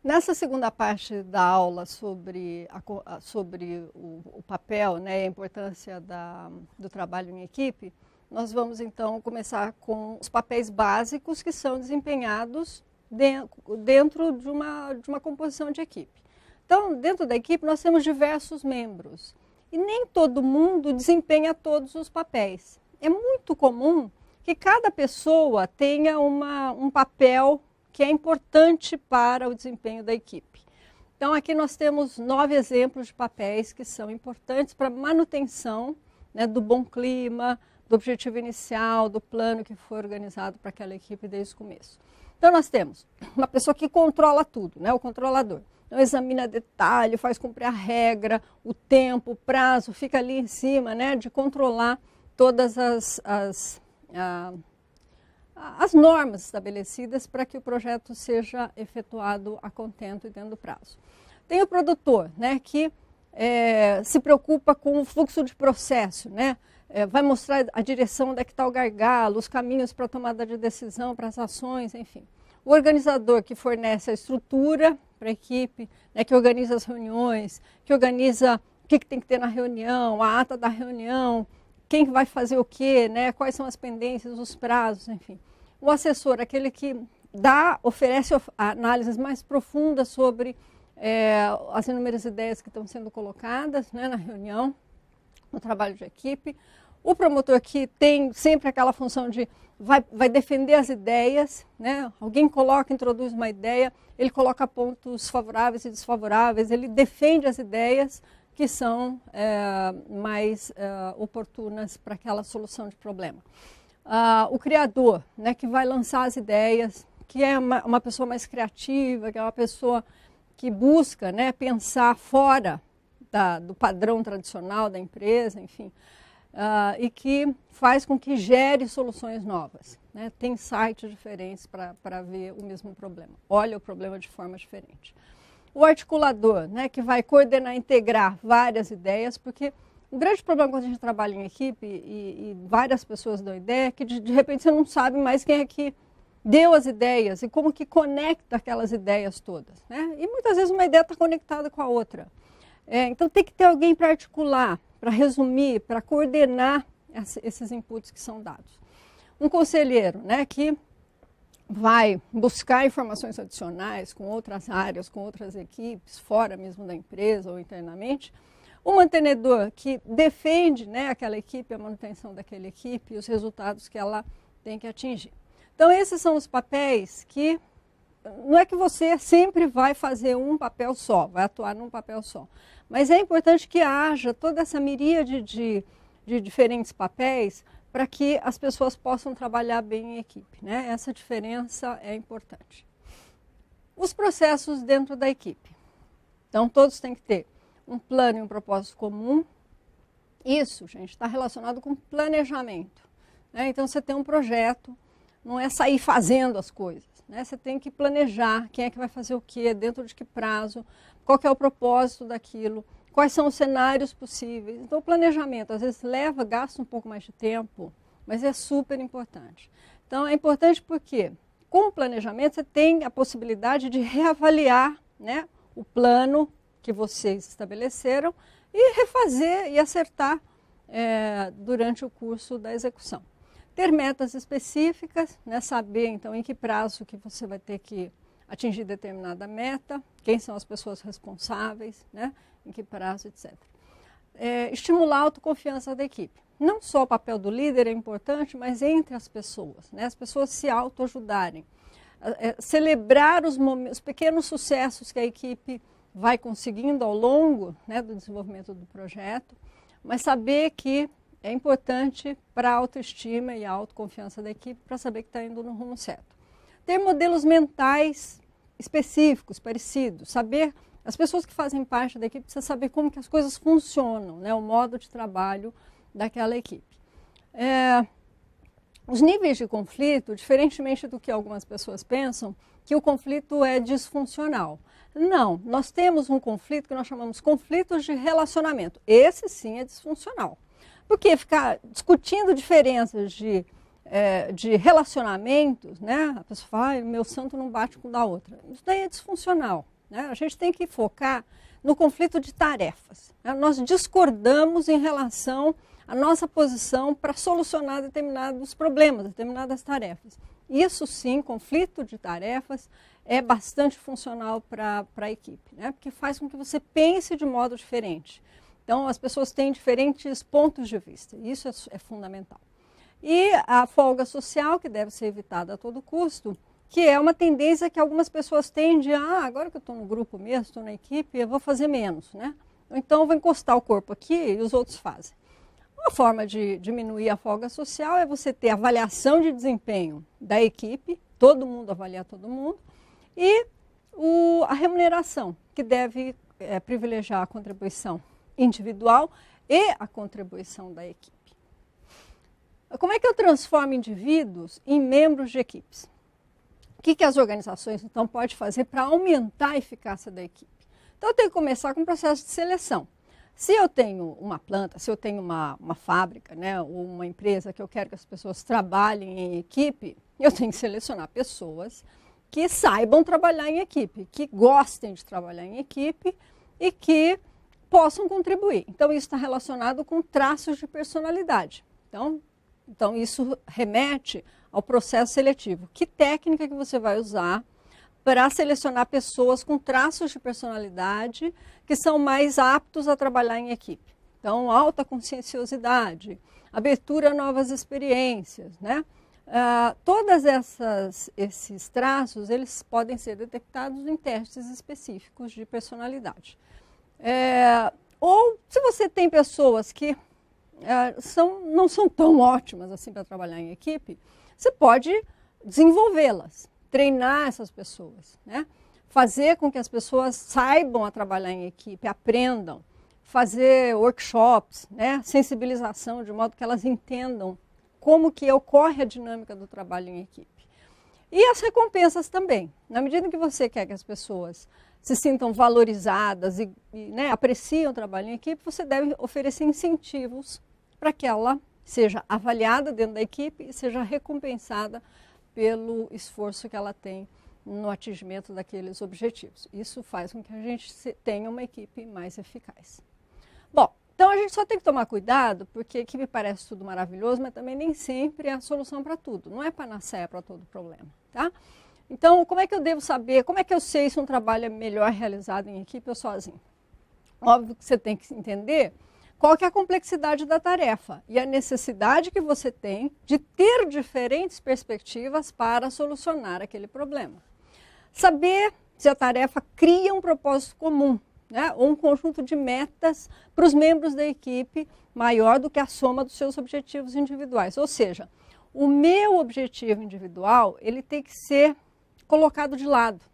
Nessa segunda parte da aula sobre o papel, né, a importância do trabalho em equipe, nós vamos então começar com os papéis básicos que são desempenhados dentro de uma composição de equipe. Então, dentro da equipe nós temos diversos membros e nem todo mundo desempenha todos os papéis. É muito comum que cada pessoa tenha um papel que é importante para o desempenho da equipe. Então, aqui nós temos 9 exemplos de papéis que são importantes para a manutenção, né, do bom clima, do objetivo inicial, do plano que foi organizado para aquela equipe desde o começo. Então, nós temos uma pessoa que controla tudo, né, o controlador. Então, examina detalhe, faz cumprir a regra, o tempo, o prazo, fica ali em cima, né, de controlar todas as normas estabelecidas para que o projeto seja efetuado a contento e dentro do prazo. Tem o produtor, né, que se preocupa com o fluxo de processo, né, vai mostrar a direção onde é que está o gargalo, os caminhos para a tomada de decisão, para as ações, enfim. O organizador que fornece a estrutura para a equipe, né, que organiza as reuniões, que organiza o que tem que ter na reunião, a ata da reunião, quem vai fazer o quê, né, quais são as pendências, os prazos, enfim. O assessor, aquele que oferece análises mais profundas sobre as inúmeras ideias que estão sendo colocadas, né, na reunião, no trabalho de equipe. O promotor, que tem sempre aquela função de vai defender as ideias, né? Alguém introduz uma ideia, ele coloca pontos favoráveis e desfavoráveis, ele defende as ideias que são mais oportunas para aquela solução de problema. O criador, né, que vai lançar as ideias, que é uma pessoa mais criativa, que é uma pessoa que busca, né, pensar fora do padrão tradicional da empresa, enfim, e que faz com que gere soluções novas, né? Tem sites diferentes para ver o mesmo problema, olha o problema de forma diferente. O articulador, né, que vai coordenar, integrar várias ideias, porque o grande problema quando a gente trabalha em equipe e várias pessoas dão ideia é que de repente você não sabe mais quem é que deu as ideias e como que conecta aquelas ideias todas, né? E muitas vezes uma ideia está conectada com a outra. Então tem que ter alguém para articular, para resumir, para coordenar esses inputs que são dados. Um conselheiro, né, que vai buscar informações adicionais com outras áreas, com outras equipes, fora mesmo da empresa ou internamente. O mantenedor, que defende, né, aquela equipe, a manutenção daquela equipe e os resultados que ela tem que atingir. Então, esses são os papéis que não é que você sempre vai fazer um papel só, vai atuar num papel só. Mas é importante que haja toda essa miríade de diferentes papéis para que as pessoas possam trabalhar bem em equipe, né? Essa diferença é importante. Os processos dentro da equipe. Então, todos têm que ter um plano e um propósito comum. Isso, gente, está relacionado com planejamento, né? Então, você tem um projeto, não é sair fazendo as coisas, né? Você tem que planejar quem é que vai fazer o quê, dentro de que prazo, qual que é o propósito daquilo, quais são os cenários possíveis. Então, o planejamento, às vezes, gasta um pouco mais de tempo, mas é super importante. Então, é importante porque, com o planejamento, você tem a possibilidade de reavaliar, né, o plano que vocês estabeleceram e refazer e acertar durante o curso da execução. Ter metas específicas, né, saber, então, em que prazo que você vai ter que atingir determinada meta, quem são as pessoas responsáveis, né, em que prazo, etc. Estimular a autoconfiança da equipe. Não só o papel do líder é importante, mas entre as pessoas, né, as pessoas se autoajudarem. Celebrar os pequenos sucessos que a equipe vai conseguindo ao longo, né, do desenvolvimento do projeto, mas saber que é importante para a autoestima e a autoconfiança da equipe para saber que está indo no rumo certo. Ter modelos mentais específicos, parecidos, saber, as pessoas que fazem parte da equipe precisam saber como que as coisas funcionam, né, o modo de trabalho daquela equipe. Os níveis de conflito, diferentemente do que algumas pessoas pensam, que o conflito é disfuncional. Não, nós temos um conflito que nós chamamos conflitos de relacionamento. Esse sim é disfuncional. Porque ficar discutindo diferenças de relacionamentos, né? A pessoa fala, meu santo não bate com o da outra. Isso daí é disfuncional, né? A gente tem que focar no conflito de tarefas, né? Nós discordamos em relação à nossa posição para solucionar determinados problemas, determinadas tarefas. Isso sim, conflito de tarefas, é bastante funcional para a equipe, né? Porque faz com que você pense de modo diferente. Então, as pessoas têm diferentes pontos de vista, isso é fundamental. E a folga social, que deve ser evitada a todo custo, que é uma tendência que algumas pessoas têm de, agora que eu estou no grupo mesmo, estou na equipe, eu vou fazer menos, né? Então, eu vou encostar o corpo aqui e os outros fazem. Uma forma de diminuir a folga social é você ter avaliação de desempenho da equipe, todo mundo avaliar todo mundo, e a remuneração, que deve privilegiar a contribuição individual e a contribuição da equipe. Como é que eu transformo indivíduos em membros de equipes? O que as organizações, então, podem fazer para aumentar a eficácia da equipe? Então, eu tenho que começar com o processo de seleção. Se eu tenho uma planta, se eu tenho uma fábrica, né, ou uma empresa que eu quero que as pessoas trabalhem em equipe, eu tenho que selecionar pessoas que saibam trabalhar em equipe, que gostem de trabalhar em equipe e que possam contribuir. Então, isso está relacionado com traços de personalidade. Então, isso remete ao processo seletivo. Que técnica que você vai usar para selecionar pessoas com traços de personalidade que são mais aptos a trabalhar em equipe? Então, alta conscienciosidade, abertura a novas experiências, né? Todos esses traços, eles podem ser detectados em testes específicos de personalidade. Ou, se você tem pessoas que não são tão ótimas assim para trabalhar em equipe, você pode desenvolvê-las, treinar essas pessoas, né? Fazer com que as pessoas saibam a trabalhar em equipe, aprendam, fazer workshops, né? Sensibilização, de modo que elas entendam como que ocorre a dinâmica do trabalho em equipe. E as recompensas também. Na medida que você quer que as pessoas se sintam valorizadas e né, apreciem o trabalho em equipe, você deve oferecer incentivos para que ela seja avaliada dentro da equipe e seja recompensada pelo esforço que ela tem no atingimento daqueles objetivos. Isso faz com que a gente tenha uma equipe mais eficaz. Bom, então a gente só tem que tomar cuidado, porque equipe parece tudo maravilhoso, mas também nem sempre é a solução para tudo. Não é panaceia para todo problema, tá? Então, como é que eu devo saber, como é que eu sei se um trabalho é melhor realizado em equipe ou sozinho? Óbvio que você tem que entender qual que é a complexidade da tarefa e a necessidade que você tem de ter diferentes perspectivas para solucionar aquele problema. Saber se a tarefa cria um propósito comum, né, ou um conjunto de metas para os membros da equipe maior do que a soma dos seus objetivos individuais. Ou seja, o meu objetivo individual, ele tem que ser colocado de lado.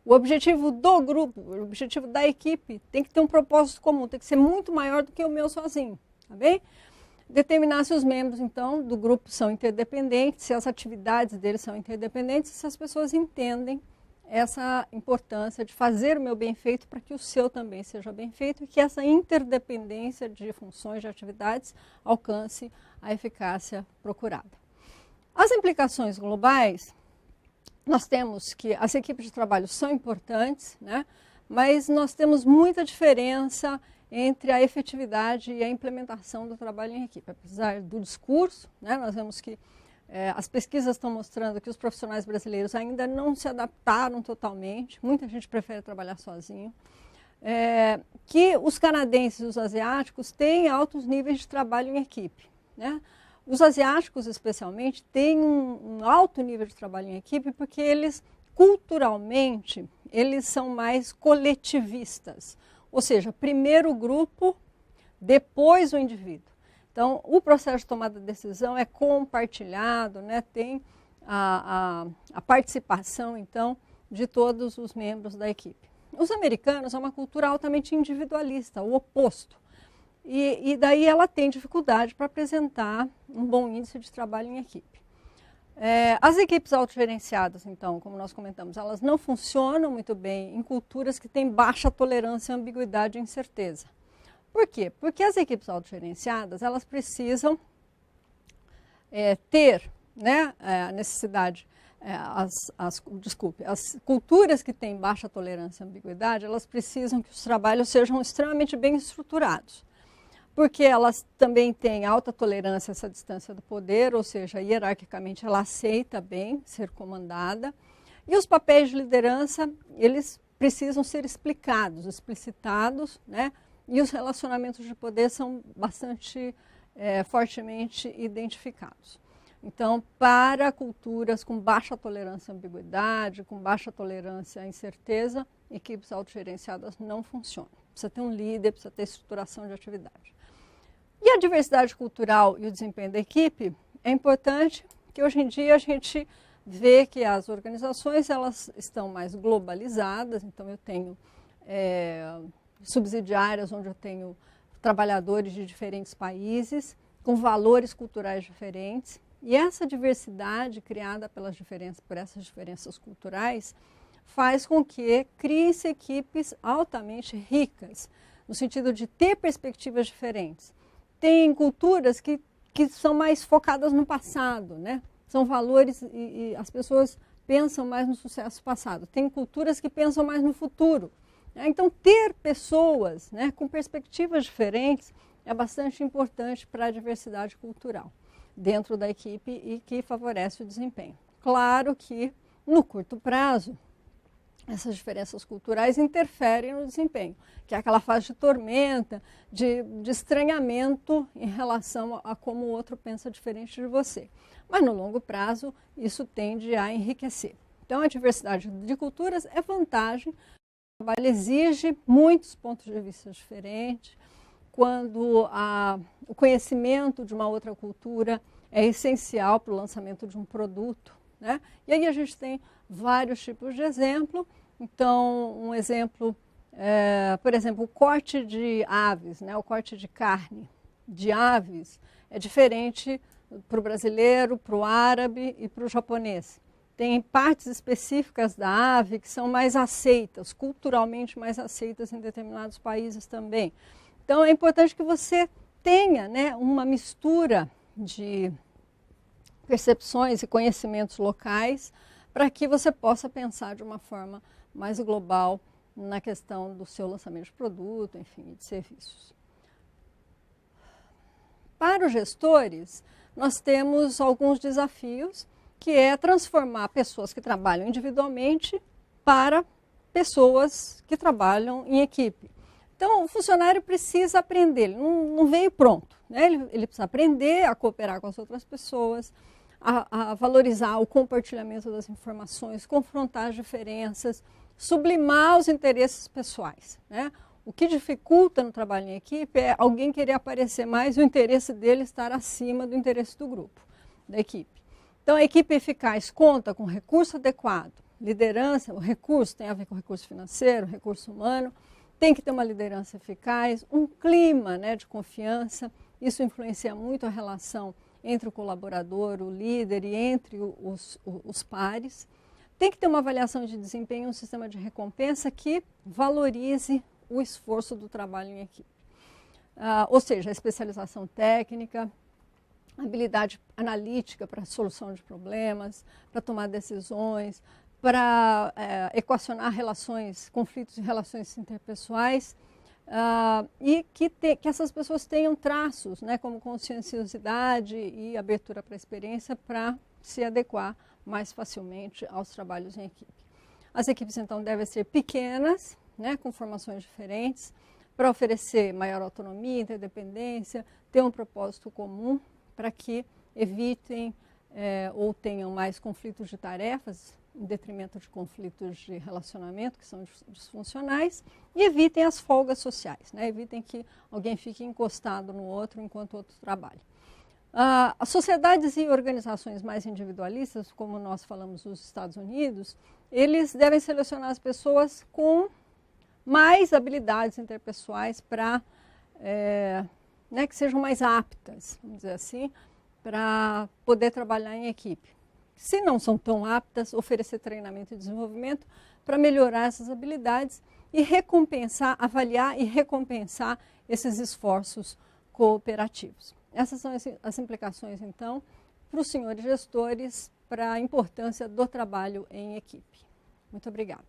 O objetivo do grupo, o objetivo da equipe tem que ter um propósito comum, tem que ser muito maior do que o meu sozinho, tá bem? Determinar se os membros, então, do grupo são interdependentes, se as atividades deles são interdependentes, se as pessoas entendem essa importância de fazer o meu bem feito para que o seu também seja bem feito e que essa interdependência de funções, de atividades, alcance a eficácia procurada. As implicações globais, nós temos que as equipes de trabalho são importantes, né? Mas nós temos muita diferença entre a efetividade e a implementação do trabalho em equipe. Apesar do discurso, né, nós vemos que as pesquisas estão mostrando que os profissionais brasileiros ainda não se adaptaram totalmente, muita gente prefere trabalhar sozinho, que os canadenses e os asiáticos têm altos níveis de trabalho em equipe, né? Os asiáticos, especialmente, têm um alto nível de trabalho em equipe porque eles, culturalmente, eles são mais coletivistas. Ou seja, primeiro o grupo, depois o indivíduo. Então, o processo de tomada de decisão é compartilhado, né? Tem a participação, então, de todos os membros da equipe. Os americanos são uma cultura altamente individualista, o oposto. E daí ela tem dificuldade para apresentar um bom índice de trabalho em equipe. As equipes autogerenciadas, então, como nós comentamos, elas não funcionam muito bem em culturas que têm baixa tolerância à ambiguidade e incerteza. Por quê? Porque as equipes autogerenciadas, elas precisam ter, né, a necessidade as culturas que têm baixa tolerância à ambiguidade, elas precisam que os trabalhos sejam extremamente bem estruturados, porque elas também têm alta tolerância a essa distância do poder, ou seja, hierarquicamente ela aceita bem ser comandada, e os papéis de liderança, eles precisam ser explicados, explicitados, né? E os relacionamentos de poder são bastante fortemente identificados. Então, para culturas com baixa tolerância à ambiguidade, com baixa tolerância à incerteza, equipes autogerenciadas não funcionam. Precisa ter um líder, precisa ter estruturação de atividade. E a diversidade cultural e o desempenho da equipe é importante, que hoje em dia a gente vê que as organizações elas estão mais globalizadas, então eu tenho subsidiárias onde eu tenho trabalhadores de diferentes países, com valores culturais diferentes, e essa diversidade criada por essas diferenças culturais faz com que criem-se equipes altamente ricas, no sentido de ter perspectivas diferentes. Tem culturas que são mais focadas no passado, né? São valores e as pessoas pensam mais no sucesso passado. Tem culturas que pensam mais no futuro. Né? Então, ter pessoas, né, com perspectivas diferentes é bastante importante para a diversidade cultural dentro da equipe e que favorece o desempenho. Claro que, no curto prazo, essas diferenças culturais interferem no desempenho, que é aquela fase de tormenta, de estranhamento em relação a como o outro pensa diferente de você. Mas no longo prazo, isso tende a enriquecer. Então, a diversidade de culturas é vantagem. O trabalho exige muitos pontos de vista diferentes. Quando o conhecimento de uma outra cultura é essencial para o lançamento de um produto, né? E aí a gente tem vários tipos de exemplo. Então, um exemplo, por exemplo, o corte de aves, né? O corte de carne de aves é diferente para o brasileiro, para o árabe e para o japonês. Tem partes específicas da ave que são mais aceitas, culturalmente mais aceitas em determinados países também. Então, é importante que você tenha, né, uma mistura de percepções e conhecimentos locais para que você possa pensar de uma forma mais global na questão do seu lançamento de produto, enfim, de serviços. Para os gestores, nós temos alguns desafios, que é transformar pessoas que trabalham individualmente para pessoas que trabalham em equipe. Então, o funcionário precisa aprender, ele não veio pronto, né? Ele precisa aprender a cooperar com as outras pessoas, a valorizar o compartilhamento das informações, confrontar as diferenças, sublimar os interesses pessoais, né? O que dificulta no trabalho em equipe é alguém querer aparecer mais e o interesse dele estar acima do interesse do grupo, da equipe. Então, a equipe eficaz conta com recurso adequado, liderança, o recurso tem a ver com recurso financeiro, recurso humano, tem que ter uma liderança eficaz, um clima, né, de confiança, isso influencia muito a relação entre o colaborador, o líder e entre os pares. Tem que ter uma avaliação de desempenho, um sistema de recompensa que valorize o esforço do trabalho em equipe. Ou seja, a especialização técnica, habilidade analítica para a solução de problemas, para tomar decisões, para equacionar relações, conflitos e relações interpessoais, e que essas pessoas tenham traços, né, como conscienciosidade e abertura para a experiência para se adequar mais facilmente aos trabalhos em equipe. As equipes, então, devem ser pequenas, né, com formações diferentes, para oferecer maior autonomia, interdependência, ter um propósito comum, para que evitem ou tenham mais conflitos de tarefas, em detrimento de conflitos de relacionamento, que são disfuncionais, e evitem as folgas sociais, né? Evitem que alguém fique encostado no outro enquanto o outro trabalha. As sociedades e organizações mais individualistas, como nós falamos nos Estados Unidos, eles devem selecionar as pessoas com mais habilidades interpessoais para né, que sejam mais aptas, vamos dizer assim, para poder trabalhar em equipe. Se não são tão aptas, oferecer treinamento e desenvolvimento para melhorar essas habilidades e recompensar, avaliar e recompensar esses esforços cooperativos. Essas são as implicações, então, para os senhores gestores para a importância do trabalho em equipe. Muito obrigada.